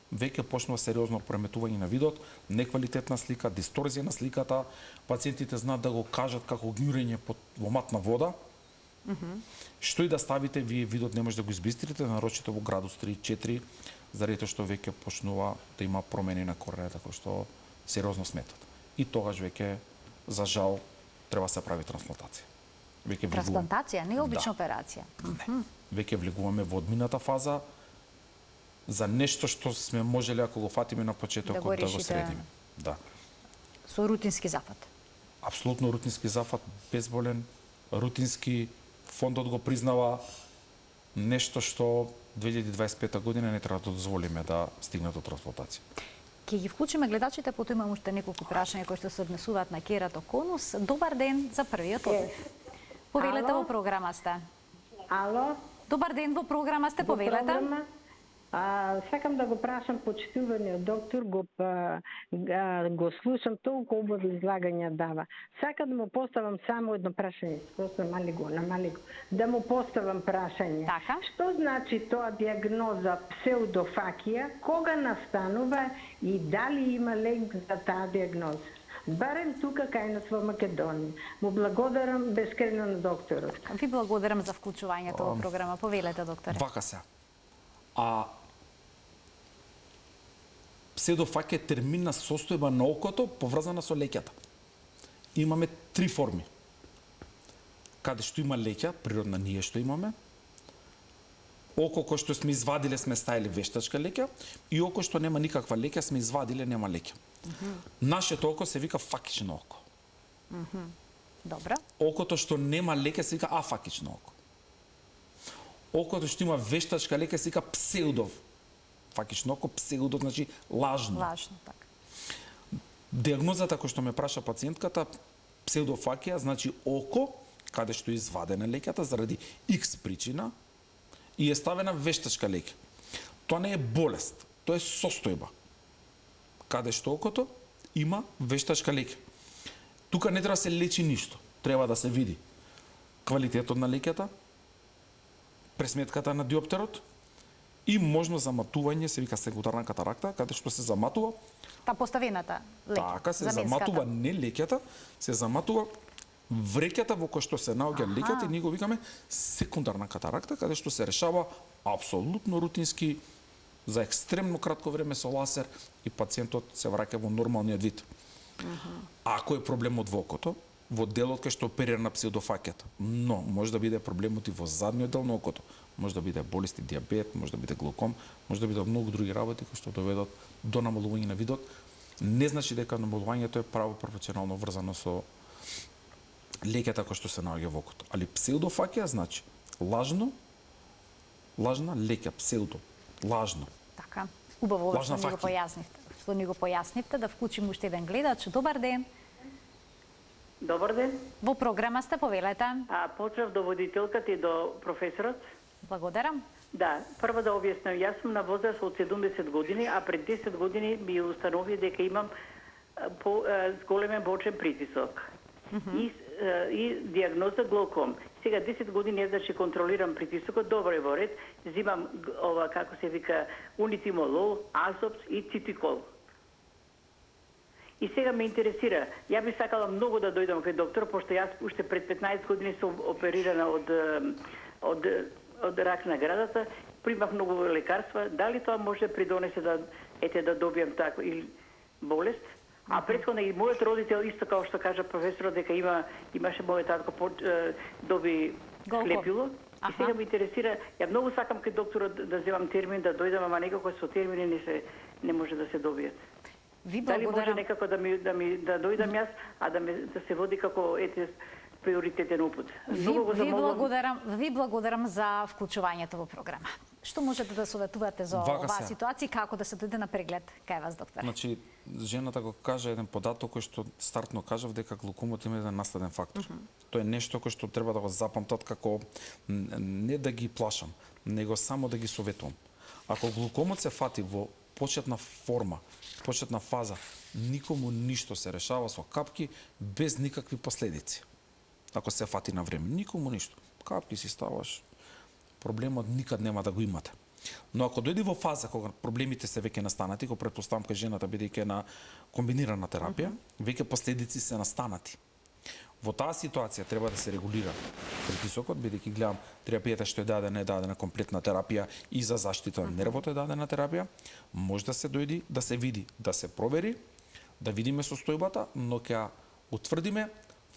веќе почнува сериозно преметување на видот, неквалитетна слика, дисторзија на сликата, пациентите знаат да го кажат како гњурење во матна вода. Што и да ставите, вие видот не може да го избистрите, нарочито во градус 3-4, заради тоа што веќе почнува да има промени на корената кои што сериозно сметат. И тогаш веќе, за жал, треба да се прави трансплантација. Трансплантација, не е обична операција. Не. Веќе влегуваме во одмината фаза за нешто што сме можеле, ако го фатиме на почетокот, да го средиме. Да. Со рутински зафат. Апсолутно рутински зафат, безболен, рутински, фондот го признава, нешто што 2025 година не треба да дозволиме да стигне до трансплантација. Ќе ги вклучиме гледачите, потоа имам уште неколку прашања кои што се однесуваат на кератоконус. Добар ден за првиот одлив. Повелете во програма сте. Ало? Добар ден, во програма сте, повелете. Сакам да го прашам почитуваниот доктор, го слушам, толку убави излагања дава. Сакам да му поставам само едно прашање, намали го, да му поставам прашање. Така. Што значи тоа диагноза псевдофакија, кога настанува и дали има лек за таа диагноза? Барем тука кај нас во Македонија. Му благодарам бескрено на докторот. Ви благодарам за вклучувањето во програма. Повелете, докторе. Вака се. Псевдофакија е термин на состојба на окото поврзана со леќата. Имаме три форми. Каде што има леќа, природна ние што имаме, око кој што сме извадиле сме ставиле вештачка леќа и око што нема никаква леќа сме извадиле нема леќа. Нашето око се вика факично око. Добра. Окото што нема леќа се вика афакично око. Окото што има вештачка леќа се вика псевдов. Факично око, псевдо значи лажно. Лажно, така. Диагнозата која што ме праша пациентката, псевдофакија, значи око каде што е извадена леќата заради X причина и е ставена вештачка леќа. Тоа не е болест, тоа е состојба. Каде што окото има вештачка леќа. Тука не треба да се лечи ништо. Треба да се види квалитетот на леќата, пресметката на диоптерот и можно заматување, се вика секундарна катаракта, каде што се заматува. Та поставената леќа. Така, се заматува не леќата, се заматува вреќата во која што се наоѓа леќата и ние го викаме секундарна катаракта, каде што се решава апсолутно рутински за екстремно кратко време со ласер и пациентот се враќа во нормалниот вид. Ако е проблемот во окото, во делот кај што оперира на псевдофакијата, но може да биде проблемот и во задниот дел на окото, може да биде болести, диабет, може да биде глауком, може да биде многу други работи кои што доведат до намалување на видот, не значи дека намалувањето е право пропорционално врзано со лекета кои што се наоѓа во окото. Али псевдофакија значи лажна леќа, псевдо, лажно. Така. Убаво Лажна што ни го факија. појаснивте. Што ни го појаснивте, да вклучим уште еден гледач. Добар ден. Добар ден. Во програма сте, повелете. Поздрав до водителката и до професорот. Благодарам. Да, прво да објаснам, јас сум на возраст од 70 години, а пред 10 години ми установи дека имам зголемен бочен притисок. И диагноза глауком. Сега 10 години значи контролирам притисокот, добро е во ред, зимам ова како се вика унитимолол, азопс и цитикол. И сега ме интересира, ја би сакала многу да дојдам кај доктор, пошто јас уште пред 15 години сум оперирана од рак на градата, примав многу лекарства, дали тоа може да придонесе да добијам таква или болест? А претходно и мојот родител исто како што кажа професорот дека имаше мојот татко доби клепило. И сега ме интересира, ја многу сакам кај докторот да земам термин да дојдам, ама некако со термини не може да се добијат. Ви Дали може благодарам. некако да дојдам јас, а да се води како приоритетен упут. Ви благодарам за вклучувањето во програма. Што можете да советувате за оваа ситуација и како да се дојде на преглед кај вас, доктор? Значи, жената го кажа еден податок кој што стартно кажав дека глаукомот има еден наследен фактор. Тоа е нешто кој што треба да го запамтат како не да ги плашам, него само да ги советувам. Ако глаукомот се фати во почетна форма, почетна фаза, никому ништо се решава со капки без никакви последици. Ако се фати на време, никому ништо. Капки си ставаш, проблемот никад нема да го имате. Но ако дојде во фаза кога проблемите се веќе настанати, го претпоставам кај жената бидејќи на комбинирана терапија, веќе последици се настанати. Во таа ситуација треба да се регулира притисокот, бидејќи гледам терапијата што е дадена комплетна терапија и за заштита на нервот е дадена терапија, може да се дојди, да се види, да се провери, да видиме состојбата, но ќе утврдиме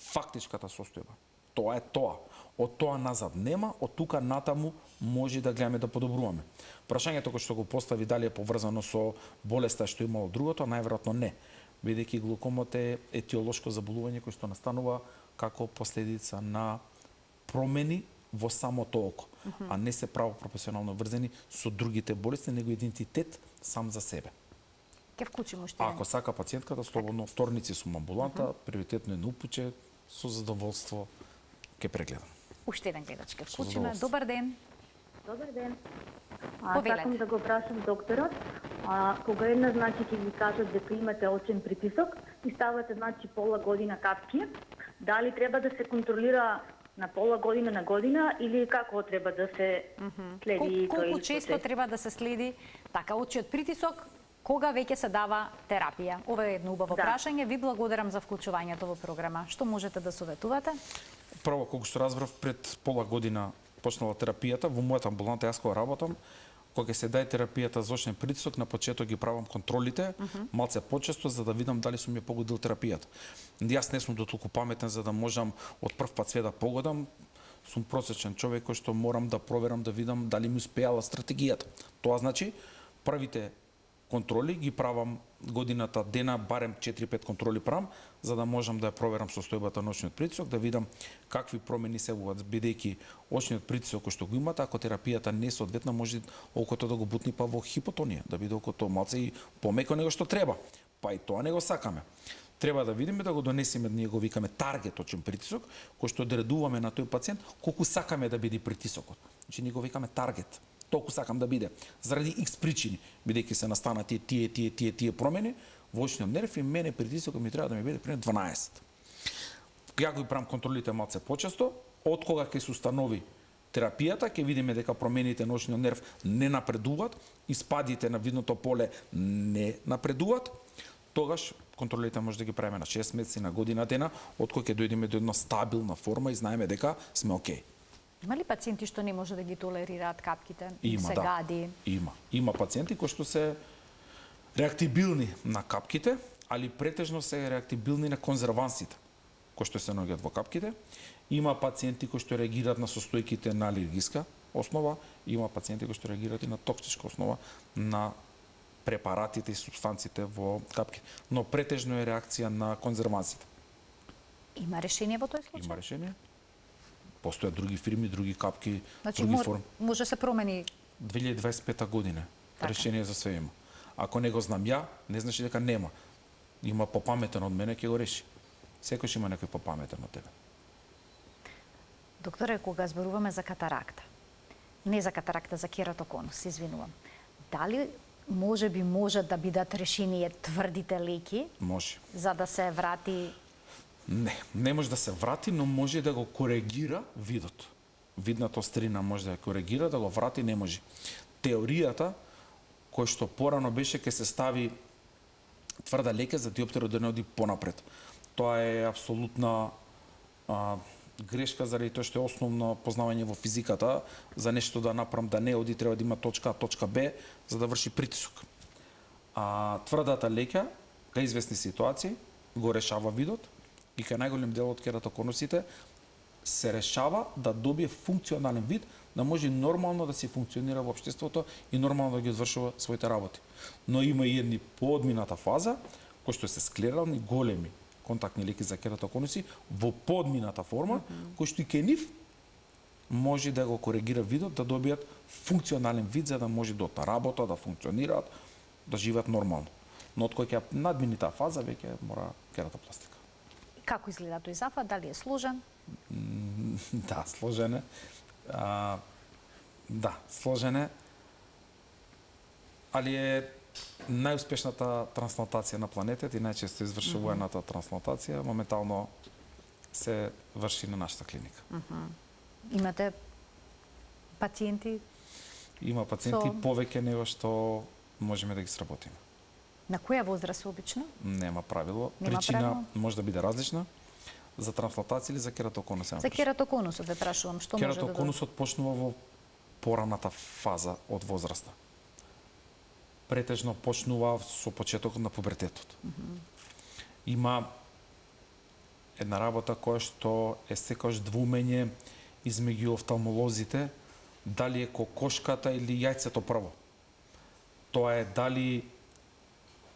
фактичката состојба. Тоа е тоа. Од тоа назад нема, од тука натаму може да гледаме да подобруваме. Прашањето кој што го постави дали е поврзано со болеста што имало другото, најверојатно не, бидејќи глаукомот е етиолошко заболување кој што настанува како последица на промени во самото око, а не се право пропорционално врзани со другите болести, него идентитет сам за себе. Ке вклучиме уште. Ако сака пациентката, слободно вторници сум амбуланта, приоритетно е на упуче, со задоволство ке прегледам. Уште еден гледач ке вклучиме. Добар ден. Добар ден. Повелете. Сакам да го прашам докторот. Кога една значи ќе ви кажат дека имате очен притисок и ставате значи пола година капки, дали треба да се контролира на пола година на година или како треба да се следи тој Колку често треба да се следи така очиот притисок? Кога веќе се дава терапија? Ова е едно убаво прашање. Ви благодарам за вклучувањето во програма. Што можете да советувате? Прво, колку што разбрав, пред пола година почнала терапијата, во мојата амбуланта јас кога работам, кога ќе се даде терапијата за очен притисок, на почеток ги правам контролите, малце почесто, за да видам дали сум ја погодил терапијата. Јас не сум дотолку паметен за да можам од прв пат све да погодам, сум просечен човек кој што морам да проверам, да видам дали ми успеала стратегијата. Тоа значи, првите контроли ги правам годината дена, барем 4-5 контроли правам, за да можам да ја проверам состојбата на очниот притисок, да видам какви промени се уват, бидејќи очниот притисок кој што го имате, ако терапијата не е соодветна, може окото да го бутни па во хипотонија, да биде окото малце и помеко него што треба. Па и тоа не го сакаме. Треба да видиме да го донесеме, ние го викаме таргет очен притисок, кој што одредуваме на тој пациент колку сакаме да биде притисокот. Значи ние го викаме таргет. Толку сакам да биде, заради X причини, бидејќи се настанати тие промени во очниот нерв и мене притисокот ми треба да ми биде пример 12. Ја го правам контролите малце почесто, од кога ќе се установи терапијата, ќе видиме дека промените на очниот нерв не напредуваат, испадите на видното поле не напредуваат, тогаш контролите може да ги правиме на 6 месеци, на година дена, од кој ќе дојдеме до една стабилна форма и знаеме дека сме окей. Има ли пациенти што не може да ги толерираат капките? Има, се да. гади? Има пациенти кои што се реактибилни на капките, али претежно се реактибилни на конзервансите кои што се наоѓаат во капките. Има пациенти кои што реагираат на состојките на алергиска основа, има пациенти кои што реагираат и на токсичка основа на препаратите и супстанциите во капките, но претежно е реакција на конзервансите. Има решение во тој случај? Има решение. Постојат други фирми, други капки, Значи, други форми. може се промени 2025 година. Така. Решение за све има. Ако не го знам ја, не значи дека нема. Има попаметен од мене, ќе го реши. Секојаш има некој попаметен од тебе. Докторе, кога зборуваме за катаракта, не за катаракта, за кератоконус, извинувам, дали може да бидат решение тврдите леки Може. за да се врати? Не може да се врати, но може да го коригира видот. Видната острина може да ја коригира, да го врати не може. Теоријата, кој што порано беше, ќе се стави тврда лека за диоптерот да не оди понапред. Тоа е апсолутна грешка, заради тоа што е основно познавање во физиката, за нешто да направам да не оди, треба да има точка А, точка Б, за да врши притисок. Тврдата леќа, кај известни ситуации, го решава видот и кај најголем дел од кератоконусите се решава да добие функционален вид, да може нормално да се функционира во општеството и нормално да ги одвршува своите работи. Но има и едни поодмината фаза, кои што се склерални, големи контактни леки за кератоконуси, во поодмината форма, кои што и кај нив може да го коригира видот, да добијат функционален вид, за да може да работат, да функционираат, да живеат нормално. Но од кој ќе надмини таа фаза, веќе мора кератопластика. Како изгледа тој зафат? Дали е сложен? Да, сложен е. Да, сложен е. Али е најуспешната трансплантација на планетата и најчесто извршуваната трансплантација моментално се врши на нашата клиника. Имате пациенти? Има пациенти Со- повеќе него што можеме да ги сработиме. На која возраст обично? Нема правило. Нема Причина правило? може да биде различна за трансплантација или за кератоконус. За кератоконусот ве прашувам, што може да Кератоконусот почнува во пораната фаза од возраста. Претежно почнува со почетокот на пубертетот. Има една работа која што е секогаш двумење измеѓу офталмолозите, дали е кокошката или јајцето прво. Тоа е дали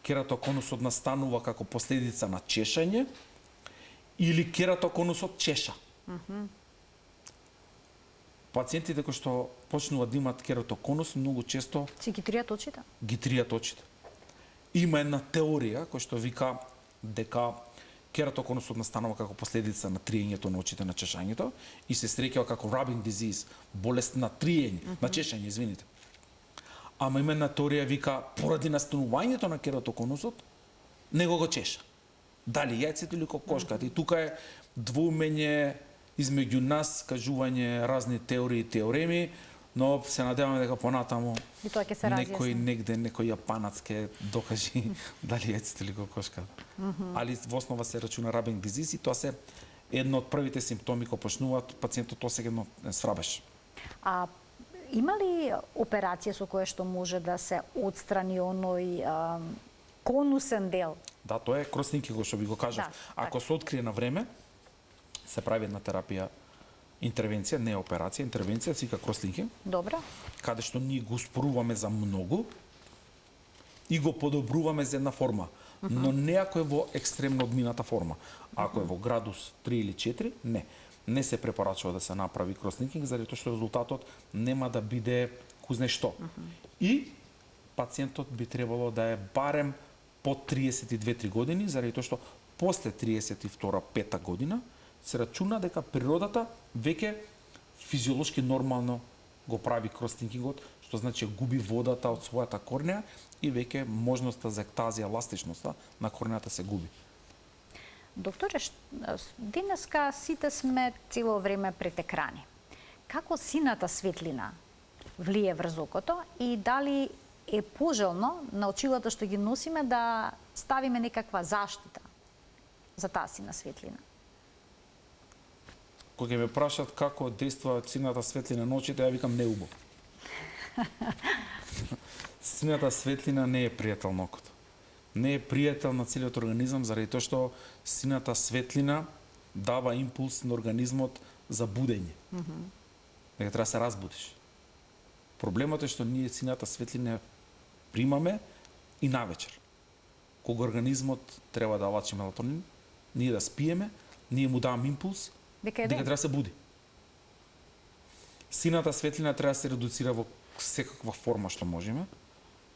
кератоконусот настанува како последица на чешање или кератоконусот чеша. Пациентите кои што почнуваат да имаат кератоконус многу често Си ги тријат очите? ги тријат очите. Има една теорија која што вика дека кератоконусот настанува како последица на триењето на очите, на чешањето и се среќава како rubbing disease, болест на триење, на чешање, извините. Ама има една теорија вика поради настанувањето на кератоконусот него го чеша. Дали јајцето или кокошката. И тука е двумење измеѓу нас, кажување разни теории и теореми, но се надеваме дека понатаму И тоа ќе се некој разјасни. негде, некој јапанац ке докажи дали јајцето или кокошката. Али во основа се рачуна rubbing disease и тоа се едно од првите симптоми кои почнуваат пациентот осеќано сфрабеш. А има ли операција со која што може да се отстрани оној конусен дел? Да, тоа е крослинкинг, што ви го кажав. Да, Ако се открие на време, се прави една терапија, интервенција, не операција, интервенција, се вика крослинкинг, Добро. каде што ние го успоруваме за многу и го подобруваме за една форма. Но не ако е во екстремно одмината форма. Ако е во градус 3 или 4, не. Не се препорачува да се направи крослинкинг, заради тоа што резултатот нема да биде кузне што. И пациентот би требало да е барем под 32-3 години, заради тоа што после 32-5 година се рачуна дека природата веќе физиолошки нормално го прави крослинкингот, што значи губи водата од својата корнеа и веќе можноста за ектазија, еластичноста на корнеата се губи. Докторе, денеска сите сме цело време пред екрани. Како сината светлина влие врз окото и дали е пожелно на очилата што ги носиме да ставиме некаква заштита за таа сина светлина? Кога ќе ме прашат како дејства сината светлина на очите, ја викам неубаво. Сината светлина не е пријател на окото. Не е пријател на целиот организам, заради тоа што сината светлина дава импулс на организмот за будење. Дека треба да се разбудиш. Проблемот е што ние сината светлина примаме и навечер. Кога организмот треба да лачи мелатонин, ние да спиеме, ние му даваме импулс Дека дека треба да се буди. Сината светлина треба да се редуцира во секаква форма што можеме.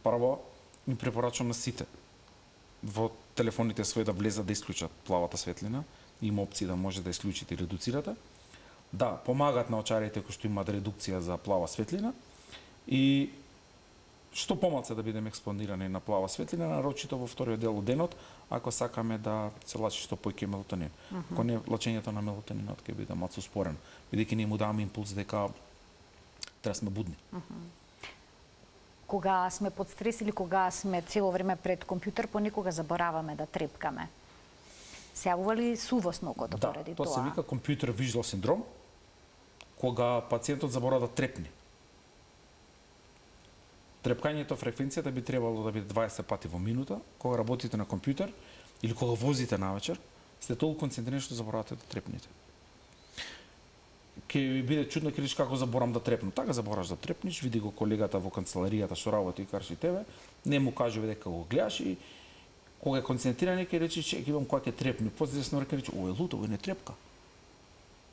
Прво, ми препорачувам на сите во телефоните своји да влезат да исклучат плавата светлина. Има опции да може да исклучите и редуцирате. Да, помагаат на очарите кои што имаат редукција за плава светлина и што помалку да бидеме експонирани на плава светлина, нарочито во вториот дел од денот, ако сакаме да се лачи што поќе мелатонин. Ако не, лачењето на мелатонинот ќе биде малку спорено, бидејќи ние му даваме импулс дека треба сме будни. Кога сме под стрес или кога сме цело време пред компјутер, понекога забораваме да трепкаме. Се јавува ли сувост на окото поради тоа? Да, тоа се вика компјутер виждал синдром, кога пациентот заборава да трепне. Трепкањето, фреквенцијата би требало да биде 20 пати во минута, кога работите на компјутер или кога возите навечер, сте толку концентрирани што заборавате да трепнете. Ке ви биде чудно, ке речи како заборам да трепнам. Така забораш да трепниш, види го колегата во канцеларијата што работи и карши тебе, не му кажува дека го гледаш и кога е концентриран ќе речи че ќе имам кога ќе трепне. После десно ќе речи ој е лут, овој не трепка.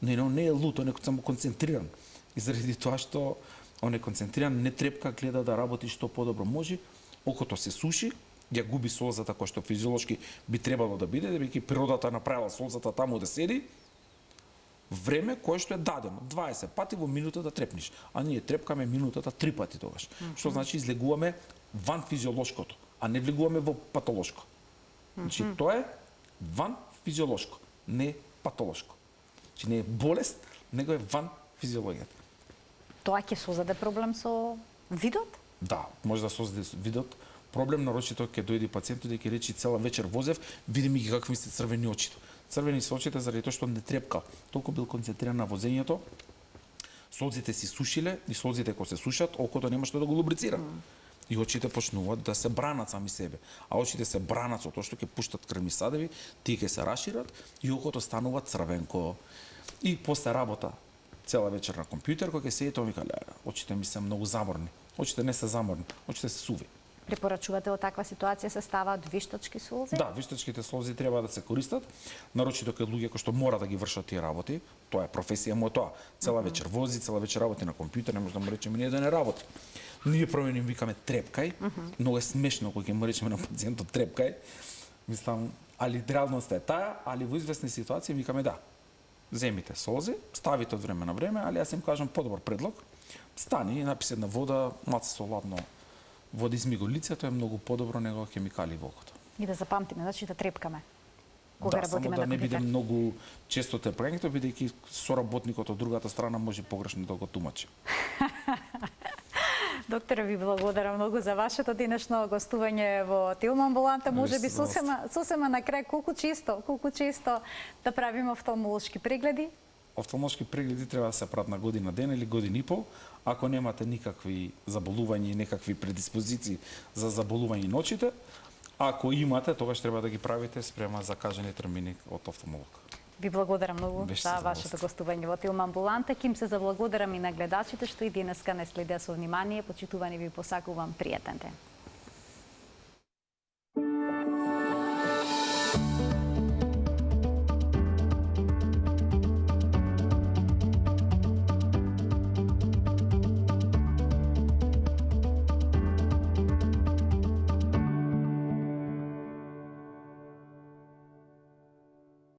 Не е лут, он е само концентриран. И заради тоа што он е концентриран, не трепка, гледа да работи што подобро може, окото се суши, ја губи солзата која што физиолошки би требало да биде, бидејќи природата направила солзата таму да седи, време кое што е дадено 20 пати во минута да трепниш, а ние трепкаме минутата 3 пати тогаш. Што значи излегуваме ван физиолошкото, а не влегуваме во патолошко. Значи тоа е ван физиолошко, не патолошко. Значи не е болест, него е ван физиологијата. Тоа ќе создаде проблем со видот? Да, може да создаде видот. Проблем нарочито ќе дојде пациентот и ќе речи цела вечер возев, види ми ги какви се црвени очите. Црвени се очите заради тоа што не трепка. Толку бил концентриран на возењето, солзите си сушиле и солзите кога се сушат, окото нема што да го лубрицира. И очите почнуваат да се бранат сами себе. А очите се бранат со тоа што ќе пуштат крвни садеви, тие ќе се рашират и окото станува црвенко. И после работа цела вечер на компјутер, кога ќе седи тоа вика, очите ми се многу заморни. Очите не се заморни, очите се суви. Препорачувате во таква ситуација се ставаат виштачки солзи? Да, виштачките солзи треба да се користат, нарочито кај луѓе кои што мора да ги вршат тие работи. Тоа е професија му е тоа. Цела вечер вози, цела вечер работи на компјутер, не може да му речеме ние да не работи. Ние прво им викаме трепкај, многу е смешно кога ќе му речеме на пациентот трепкај. Мислам, али реалноста е таа, али во известни ситуации викаме да. Земите солзи, ставите од време на време, али јас им кажам подобар предлог. Стани и написи една вода, малце со ладно вода изми го лицето, е многу подобро него хемикали во окото. И да запамтиме, значи да трепкаме. Кога Да, работиме само да на не биде компјутер. многу често трепкањето, бидејќи соработникот од другата страна може погрешно да го тумачи. Доктор, ви благодарам многу за вашето денешно гостување во Тилма амбуланта. Може би сосема на крај, колку често да правиме офталмолошки прегледи? Офталмолошки прегледи треба да се прават на година ден или година и пол. Ако немате никакви заболувања и некакви предиспозиции за заболување на очите, ако имате, тогаш треба да ги правите спрема закажани термини од офталмолог. Ви благодарам многу Беше за задоволство. вашето гостување во Тилма амбуланта. Ким се заблагодарам и на гледачите што и денеска не следеа со внимание. Почитувани ви посакувам пријатен ден.